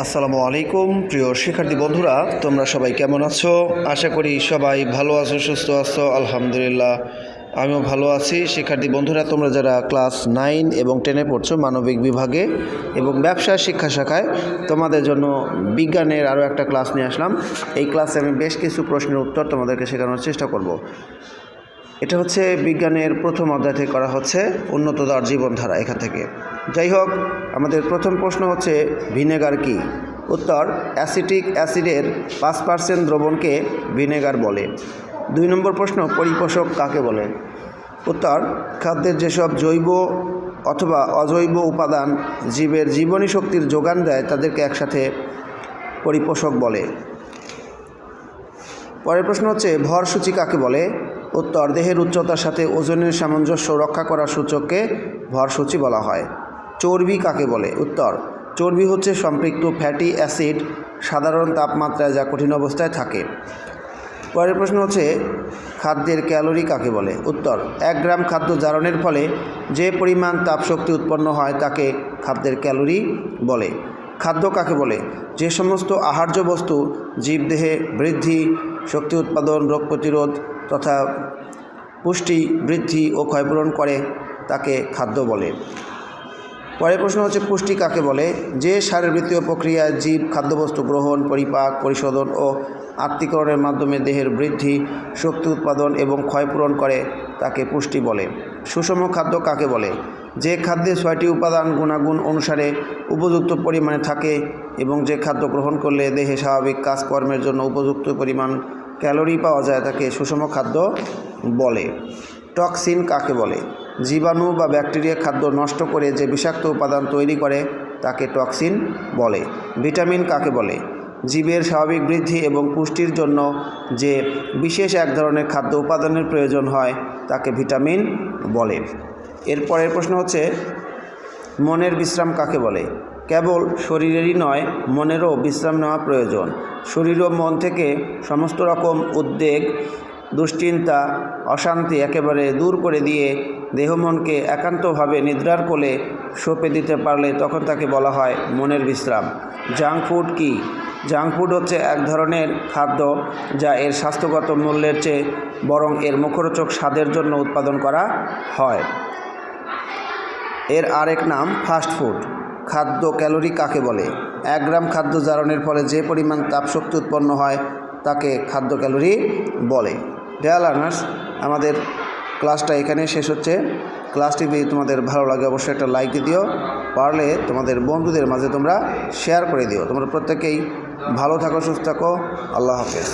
আসসালামু আলাইকুম প্রিয় শিক্ষার্থী বন্ধুরা, তোমরা সবাই কেমন আছো? আশা করি সবাই ভালো আছো, সুস্থ আছো। আলহামদুলিল্লাহ, আমিও ভালো আছি। শিক্ষার্থী বন্ধুরা, তোমরা যারা ক্লাস 9 এবং 10-এ পড়ছো মানবিক বিভাগে এবং ব্যবসা শিক্ষা শাখায়, তোমাদের জন্য বিজ্ঞানের আরও একটা ক্লাস নিয়ে আসলাম। এই ক্লাসে আমি বেশ কিছু প্রশ্নের উত্তর তোমাদেরকে শেখানোর চেষ্টা করব। এটা হচ্ছে বিজ্ঞানের প্রথম অধ্যায় থেকে করা হচ্ছে, উন্নততর জীবনধারা। এখান থেকে যাই হোক, আমাদের প্রথম প্রশ্ন হচ্ছে ভিনেগার কি? উত্তর, অ্যাসিটিক অ্যাসিডের 5% দ্রবণকে ভিনেগার বলে। 2 নম্বর প্রশ্ন, পরিপোষক কাকে বলে? উত্তর, খাদ্যের যেসব জৈব অথবা অজৈব উপাদান জীবের জীবনী শক্তির যোগান দেয় তাদেরকে একসাথে পরিপোষক বলে। পরের প্রশ্ন হচ্ছে ভরসূচি কাকে বলে? উত্তর, দেহের উচ্চতার সাথে ওজনের সামঞ্জস্য রক্ষা করার সূচককে ভরসূচি বলা হয়। চর্বি কাকে বলে? উত্তর, চর্বি হচ্ছে সম্পৃক্ত ফ্যাটি অ্যাসিড সাধারণ তাপমাত্রায় যা কঠিন অবস্থায় থাকে। পরের প্রশ্ন হচ্ছে খাদ্যের ক্যালোরি কাকে বলে? উত্তর, 1 গ্রাম খাদ্য জারণের ফলে যে পরিমাণ তাপশক্তি উৎপন্ন হয় তাকে খাদ্যের ক্যালোরি বলে। খাদ্য কাকে বলে? যে সমস্ত আহার্য বস্তু জীবদেহে বৃদ্ধি, শক্তি উৎপাদন, রোগ প্রতিরোধ তথা পুষ্টি বৃদ্ধি ও ক্ষয়পূরণ করে তাকে খাদ্য বলে। পরের প্রশ্ন হচ্ছে পুষ্টি কাকে বলে? যে শারীরবৃত্তীয় প্রক্রিয়ায় জীব খাদ্যবস্তু গ্রহণ, পরিপাক, পরিশোধন ও আত্তীকরণের মাধ্যমে দেহের বৃদ্ধি, শক্তি উৎপাদন এবং ক্ষয়পূরণ করে তাকে পুষ্টি বলে। সুষম খাদ্য কাকে বলে? যে খাদ্যে 6টি উপাদান গুণাগুণ অনুসারে উপযুক্ত পরিমাণে থাকে এবং যে খাদ্য গ্রহণ করলে দেহে স্বাভাবিক কাজকর্মের জন্য উপযুক্ত পরিমাণ ক্যালোরি পাওয়া যায় তাকে সুষম খাদ্য বলে। টক্সিন কাকে বলে? জীবাণু বা ব্যাকটেরিয়া খাদ্য নষ্ট করে যে বিষাক্ত উপাদান তৈরি করে তাকে টক্সিন বলে। ভিটামিন কাকে বলে? জীবের স্বাভাবিক বৃদ্ধি এবং পুষ্টির জন্য যে বিশেষ এক ধরনের খাদ্য উপাদানের প্রয়োজন হয় তাকে ভিটামিন বলে। এরপরের প্রশ্ন হচ্ছে মনের বিশ্রাম কাকে বলে? কেবল শরীরেরই নয়, মনেরও বিশ্রাম নেওয়া প্রয়োজন। শরীর ও মন থেকে সমস্ত রকম উদ্বেগ, দুশ্চিন্তা, অশান্তি একেবারে দূর করে দিয়ে দেহ মনকে একান্তভাবে নিদ্রার কোলে সঁপে দিতে পারলে তখন তাকে বলা হয় মনের বিশ্রাম। জাঙ্ক ফুড কি? জাঙ্ক ফুড হচ্ছে এক ধরনের খাদ্য যা এর স্বাস্থ্যগত মূল্যের চেয়ে বরং এর মুখরোচক স্বাদের জন্য উৎপাদন করা হয়। এর আরেক নাম ফাস্ট ফুড। খাদ্য ক্যালোরি কাকে বলে? 1 গ্রাম খাদ্য জারণের ফলে যে পরিমাণ তাপশক্তি উৎপন্ন হয় তাকে খাদ্য ক্যালোরি বলে। ডিয়ার লার্নার্স, আমাদের ক্লাসটা এখানে শেষ হচ্ছে। ক্লাসটি যদি তোমাদের ভালো লাগে অবশ্যই একটা লাইক দিও, পারলে তোমাদের বন্ধুদের মাঝে তোমরা শেয়ার করে দিও। তোমরা প্রত্যেকেই ভালো থাকো, সুস্থ থাকো। আল্লাহ হাফেজ।